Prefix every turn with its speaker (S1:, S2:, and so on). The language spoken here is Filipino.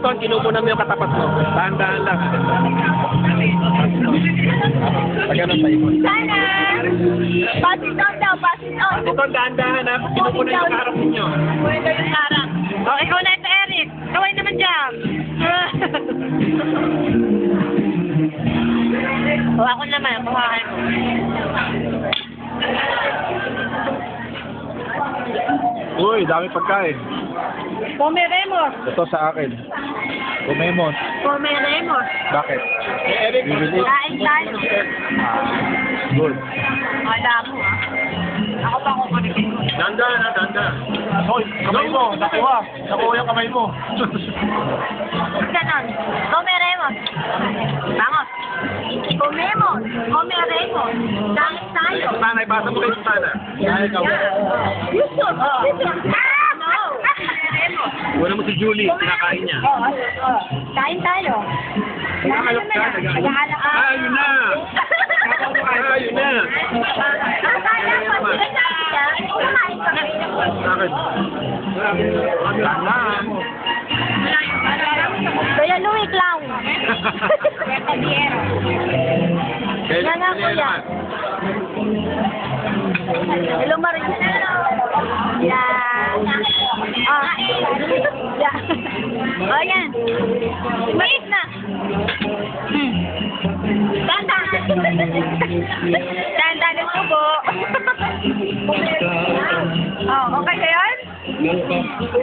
S1: Ton, kinukunan mo yung katapat mo. Dahan-dahan lang. Pag ganun pa ikot.
S2: Sana! Pass it on daw, pass it on.
S1: Ton, dahan-dahan ha. Kinukunan yung harap ninyo.
S2: Pwede yung harap.
S3: Oh, ikaw na ito, Eric. Kaway naman dyan. Oh, ako naman. Kuhakan mo.
S1: Uy, dami pagkain.
S3: Pomeremos.
S1: Ito sa akin. Kumemon.
S3: Pomeremos.
S1: Bakit? Eric, we will eat.
S3: Kain tayo.
S1: Good.
S3: Wala mo, ah. Ako pa ako manikin ko.
S1: Danda na, danda. Hoy, kamay mo. Nakuha. Nakuha yung kamay mo.
S3: Ganon. Pomeremos. Vamos. Comemos. Comeremos. Kain tayo.
S1: Sana, ipasa mo kay Sana. Kaya ikaw.
S2: Yusuf! Yusuf!
S3: No. Comeremos.
S1: Wala mo si Julie. Pinakain niya.
S2: Kain tayo.
S1: Nakakalap ka.
S2: Naghahanap ka.
S1: Ah, yun na. Ah, yun na. Bakit? Dahan.
S2: Kuya Louie, clown. Yan nga, kuya. Hello, Marie. Yan. Ah. Yan. Oh, yan. Mait na. Tanda. Tanda ng tubo. Oh, okay ka yan?